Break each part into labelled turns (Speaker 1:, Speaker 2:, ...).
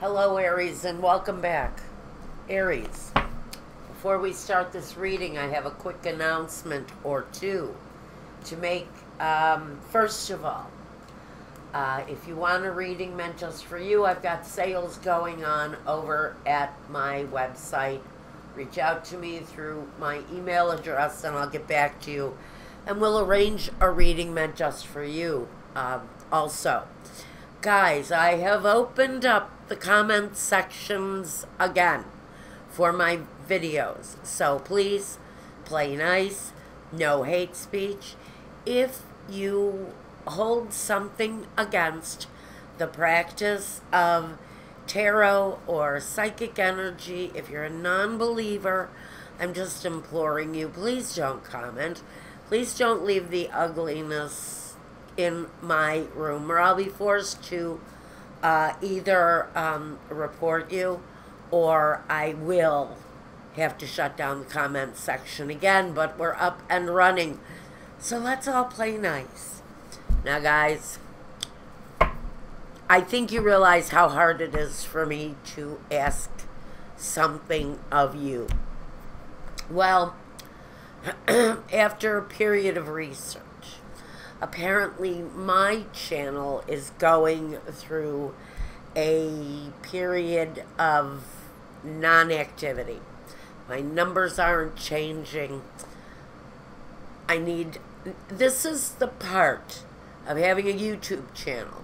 Speaker 1: Hello, Aries, and welcome back. Aries, before we start this reading, I have a quick announcement or two to make. First of all, if you want a reading meant just for you, I've got sales going on over at my website. Reach out to me through my email address, and I'll get back to you. And we'll arrange a reading meant just for you also. Guys, I have opened up the comment sections again for my videos. So please play nice, no hate speech. If you hold something against the practice of tarot or psychic energy, if you're a non-believer, I'm just imploring you, please don't comment. Please don't leave the ugliness in my room, or I'll be forced to either report you, or I will have to shut down the comment section again, but we're up and running. So let's all play nice. Now, guys, I think you realize how hard it is for me to ask something of you. Well, after a period of research, apparently my channel is going through a period of non-activity. My numbers aren't changing. This is the part of having a YouTube channel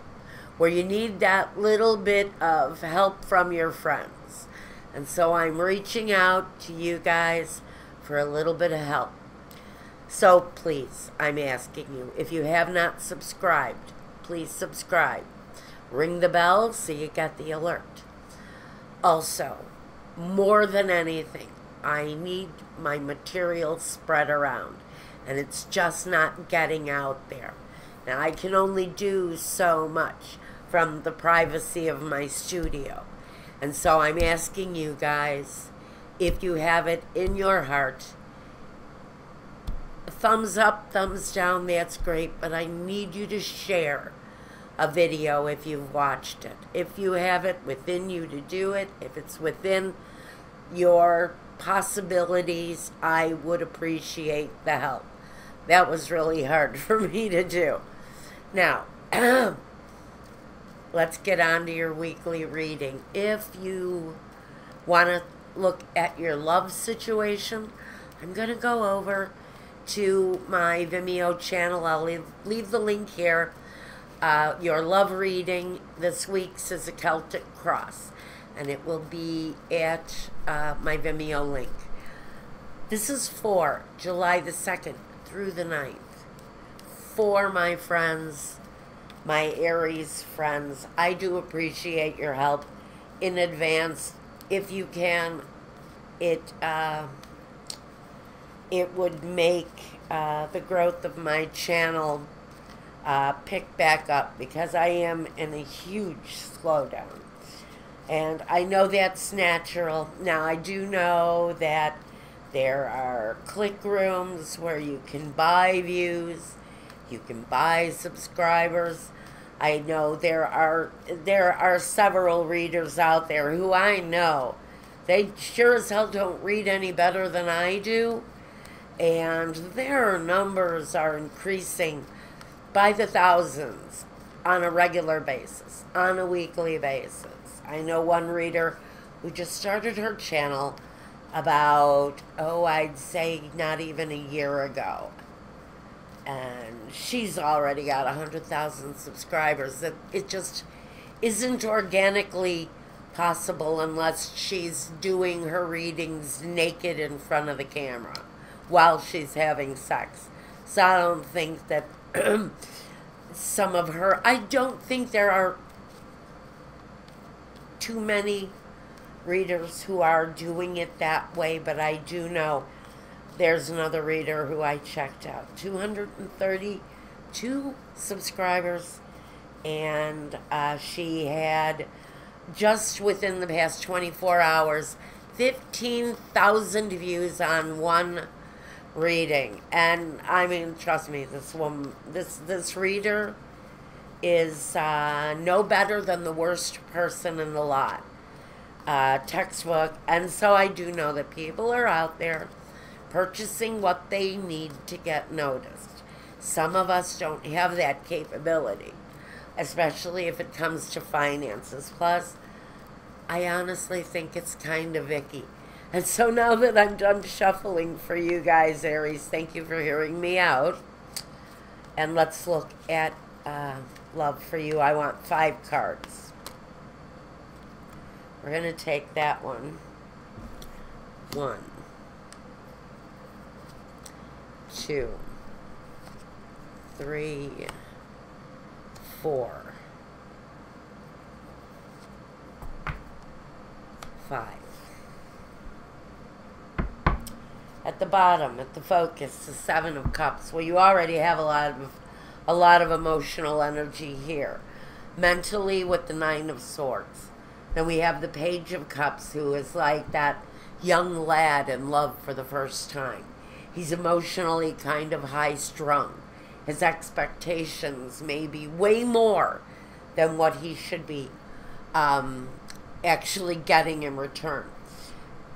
Speaker 1: where you need that little bit of help from your friends. And so I'm reaching out to you guys for a little bit of help. So please, I'm asking you, if you have not subscribed, please subscribe. Ring the bell so you get the alert. Also, more than anything, I need my material spread around, and it's just not getting out there. Now, I can only do so much from the privacy of my studio. And so I'm asking you guys, if you have it in your heart, thumbs up, thumbs down, that's great, but I need you to share a video if you've watched it. If you have it within you to do it, if it's within your possibilities, I would appreciate the help. That was really hard for me to do. Now, let's get on to your weekly reading. If you want to look at your love situation, I'm going to go over to my Vimeo channel. I'll leave the link here. Your love reading this week's is a Celtic cross, and it will be at my Vimeo link. This is for July the 2nd through the 9th. For my friends, my Aries friends, I do appreciate your help in advance. If you can, it would make the growth of my channel pick back up, because I am in a huge slowdown. And I know that's natural. Now, I do know that there are click rooms where you can buy views, you can buy subscribers. I know there are several readers out there who I know, they sure as hell don't read any better than I do. And their numbers are increasing by the thousands on a regular basis, on a weekly basis. I know one reader who just started her channel about, I'd say not even a year ago. And she's already got 100,000 subscribers. It just isn't organically possible unless she's doing her readings naked in front of the camera while she's having sex. So I don't think that I don't think there are too many readers who are doing it that way, but I do know there's another reader who I checked out, 232 subscribers, and she had, just within the past 24 hours, 15,000 views on one reading. And I mean, trust me, this woman, this reader is no better than the worst person in the lot. Textbook. And so I do know that people are out there purchasing what they need to get noticed. Some of us don't have that capability, especially if it comes to finances. Plus, I honestly think it's kind of icky. And so now that I'm done shuffling for you guys, Aries, thank you for hearing me out. And let's look at love for you. I want 5 cards. We're going to take that one. 1, 2, 3, 4, 5. At the bottom, at the focus, the 7 of Cups. Well, you already have a lot of emotional energy here. Mentally, with the 9 of Swords. Then we have the Page of Cups, who is like that young lad in love for the first time. He's emotionally kind of high-strung. His expectations may be way more than what he should be actually getting in return.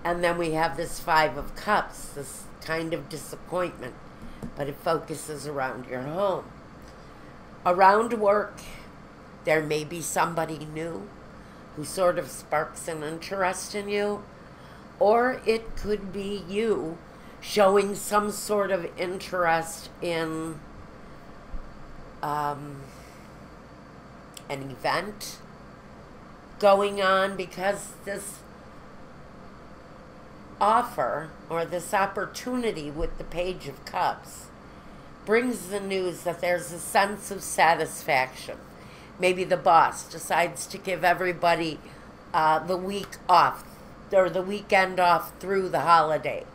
Speaker 1: And then we have this 5 of Cups, this kind of disappointment, but it focuses around your home. Around work, there may be somebody new who sort of sparks an interest in you, or it could be you showing some sort of interest in an event going on, because this offer or this opportunity with the Page of Cups brings the news that there's a sense of satisfaction. Maybe the boss decides to give everybody the week off or the weekend off through the holiday.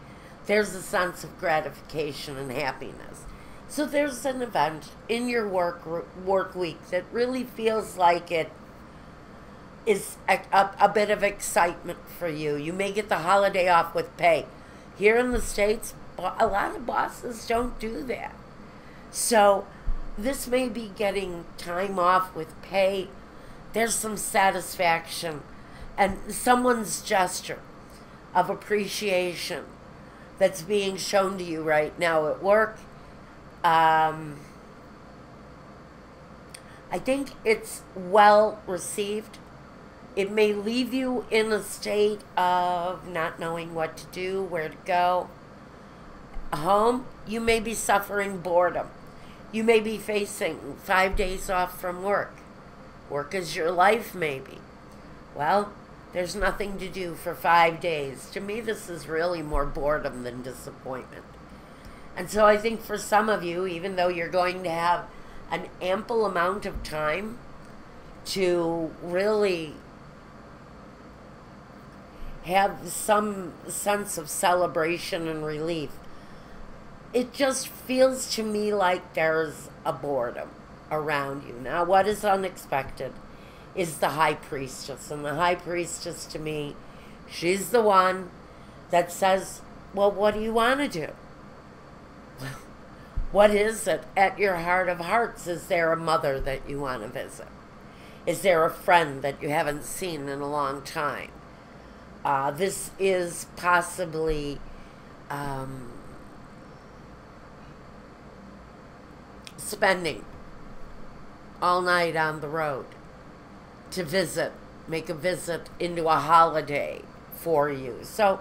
Speaker 1: There's a sense of gratification and happiness. So there's an event in your work week that really feels like it is a bit of excitement for you. You may get the holiday off with pay. Here in the States, a lot of bosses don't do that. So this may be getting time off with pay. There's some satisfaction and someone's gesture of appreciation that's being shown to you right now at work. I think it's well received. It may leave you in a state of not knowing what to do, where to go. Home, you may be suffering boredom. You may be facing 5 days off from work. Work is your life, maybe. Well, there's nothing to do for 5 days. To me, this is really more boredom than disappointment. And so I think for some of you, even though you're going to have an ample amount of time to really have some sense of celebration and relief, it just feels to me like there's a boredom around you. Now, what is unexpected is the High Priestess. And the High Priestess, to me, she's the one that says, well, what do you want to do? What is it at your heart of hearts? Is there a mother that you want to visit? Is there a friend that you haven't seen in a long time? This is possibly spending all night on the road to visit, make a visit into a holiday for you. So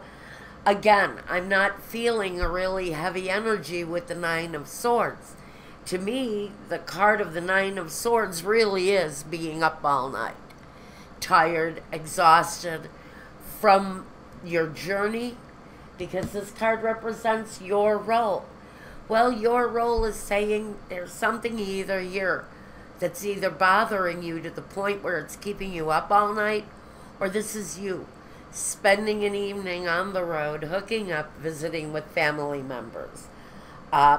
Speaker 1: again, I'm not feeling a really heavy energy with the 9 of Swords. To me, the card of the 9 of Swords really is being up all night, tired, exhausted from your journey, because this card represents your role. Well, your role is saying there's something either here that's either bothering you to the point where it's keeping you up all night, or this is you spending an evening on the road, hooking up, visiting with family members,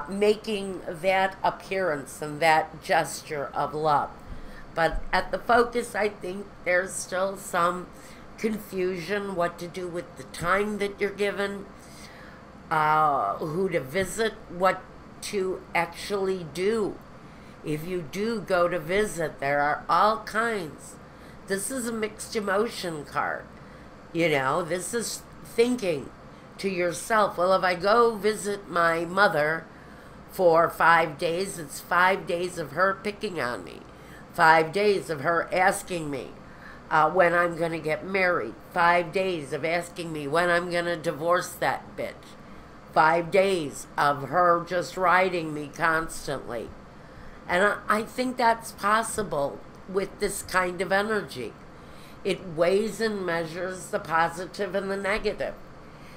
Speaker 1: making that appearance and that gesture of love. But at the focus, I think there's still some confusion what to do with the time that you're given, who to visit, what to actually do If you do go to visit, there are all kinds. This is a mixed emotion card. You know, this is thinking to yourself, well, if I go visit my mother for 5 days, it's 5 days of her picking on me, 5 days of her asking me when I'm going to get married, 5 days of asking me when I'm going to divorce that bitch, 5 days of her just riding me constantly. And I think that's possible with this kind of energy. It weighs and measures the positive and the negative.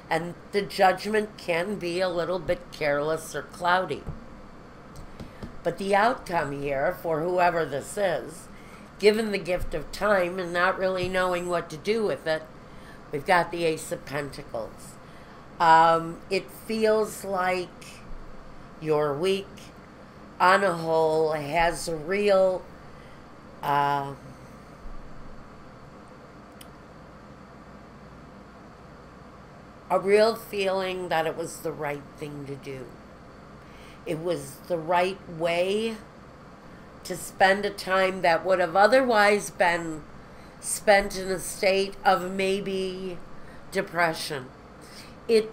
Speaker 1: And the judgment can be a little bit careless or cloudy. But the outcome here, for whoever this is, given the gift of time and not really knowing what to do with it, we've got the Ace of Pentacles. It feels like your week, on a whole, has a real feeling that it was the right thing to do. It was the right way to spend a time that would have otherwise been spent in a state of maybe depression.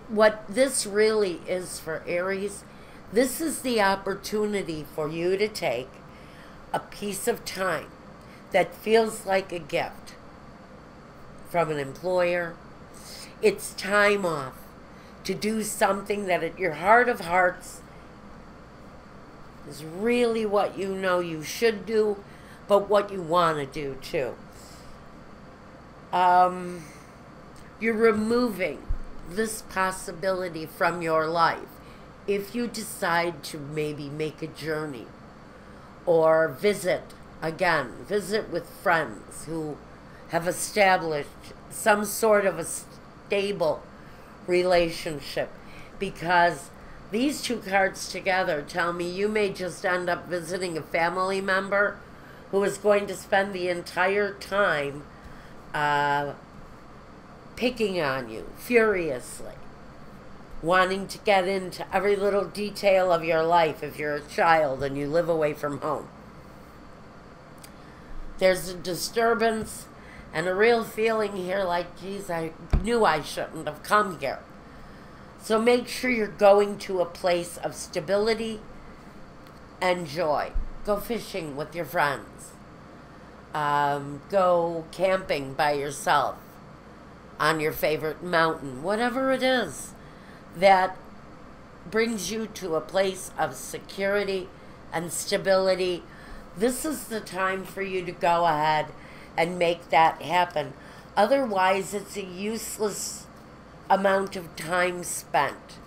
Speaker 1: What this really is for Aries, this is the opportunity for you to take a piece of time that feels like a gift from an employer. It's time off to do something that at your heart of hearts is really what you know you should do, but what you want to do too. You're removing this possibility from your life if you decide to maybe make a journey or visit with friends who have established some sort of a stable relationship, because these two cards together tell me you may just end up visiting a family member who is going to spend the entire time picking on you furiously, wanting to get into every little detail of your life if you're a child and you live away from home. There's a disturbance and a real feeling here like, geez, I knew I shouldn't have come here. So make sure you're going to a place of stability and joy. Go fishing with your friends. Go camping by yourself on your favorite mountain. Whatever it is that brings you to a place of security and stability, this is the time for you to go ahead and make that happen. Otherwise, it's a useless amount of time spent.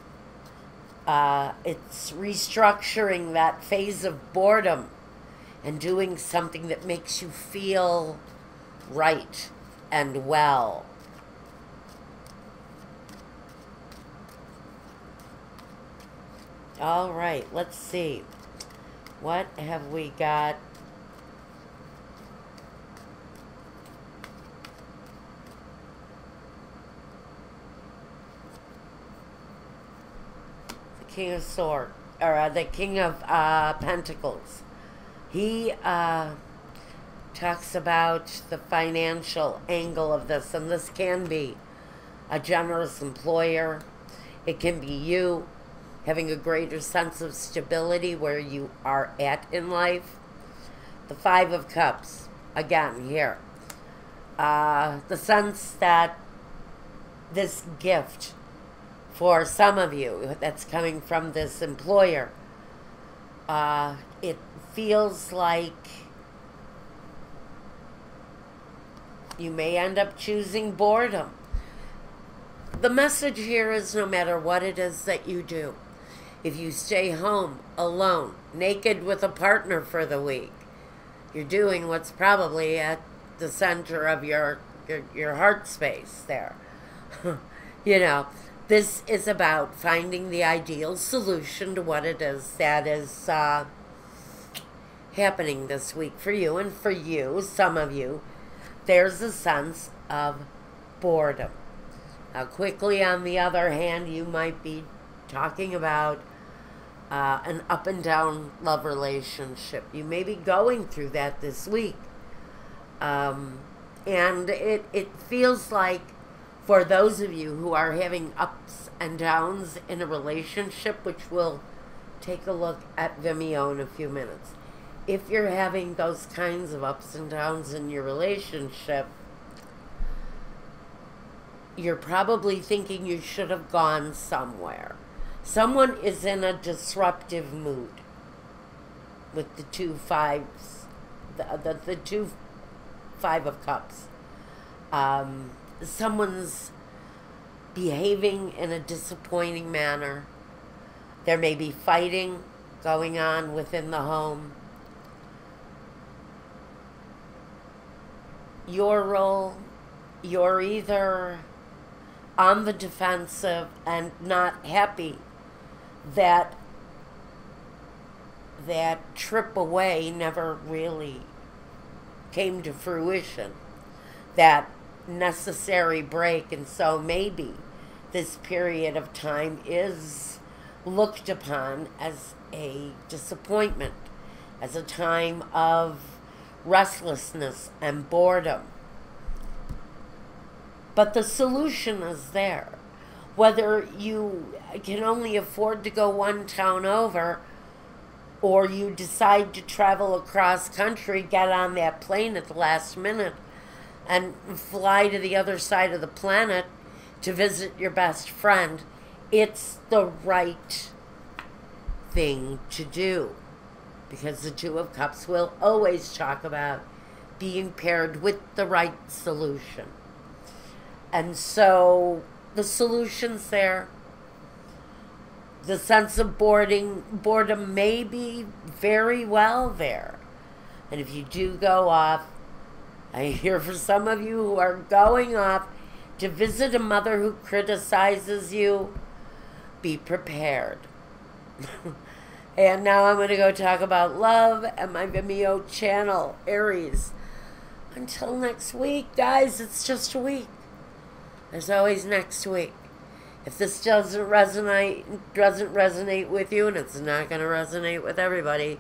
Speaker 1: It's restructuring that phase of boredom and doing something that makes you feel right and well. All right, let's see. What have we got? The King of Swords, or the King of Pentacles. He talks about the financial angle of this, and this can be a generous employer. It can be you having a greater sense of stability where you are at in life. The Five of Cups, again, here. The sense that this gift for some of you that's coming from this employer, it feels like you may end up choosing boredom. The message here is no matter what it is that you do, if you stay home alone, naked with a partner for the week, you're doing what's probably at the center of your heart space there. You know, this is about finding the ideal solution to what it is that is happening this week for you. And for you, some of you, there's a sense of boredom. Now, quickly, on the other hand, you might be talking about an up and down love relationship. You may be going through that this week. And it feels like for those of you who are having ups and downs in a relationship, which we'll take a look at Vimeo in a few minutes. If you're having those kinds of ups and downs in your relationship, you're probably thinking you should have gone somewhere. Someone is in a disruptive mood with the two fives, the two Five of Cups. Someone's behaving in a disappointing manner. There may be fighting going on within the home. Your role, you're either on the defensive and not happy that trip away never really came to fruition, that necessary break, and so maybe this period of time is looked upon as a disappointment, as a time of restlessness and boredom. But the solution is there. Whether you can only afford to go one town over, or you decide to travel across country, get on that plane at the last minute, and fly to the other side of the planet to visit your best friend, it's the right thing to do. Because the Two of Cups will always talk about being paired with the right solution. And so the solution's there. The sense of boredom may be very well there. And if you do go off, I hear for some of you who are going off to visit a mother who criticizes you, be prepared. And now I'm going to go talk about love and my Vimeo channel, Aries. Until next week, guys, it's just a week. There's always next week. If this doesn't resonate with you, and it's not going to resonate with everybody,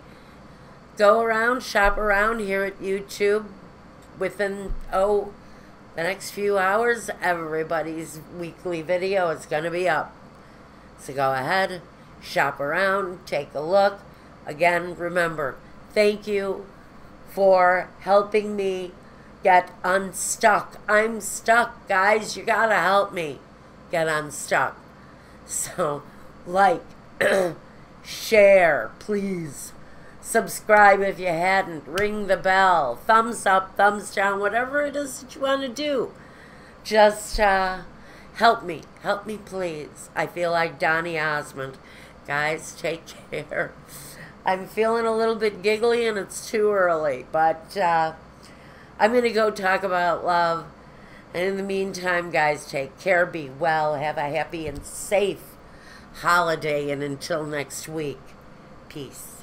Speaker 1: go around, shop around here at YouTube. Within, the next few hours, everybody's weekly video is going to be up. So go ahead, shop around, take a look. Again, remember, thank you for helping me get unstuck. I'm stuck, guys. You got to help me get unstuck. So, like, share, please. Subscribe if you hadn't. Ring the bell. Thumbs up, thumbs down, whatever it is that you want to do. Just help me. Help me, please. I feel like Donny Osmond. Guys, take care. I'm feeling a little bit giggly and it's too early. But I'm going to go talk about love. And in the meantime, guys, take care. Be well. Have a happy and safe holiday. And until next week, peace.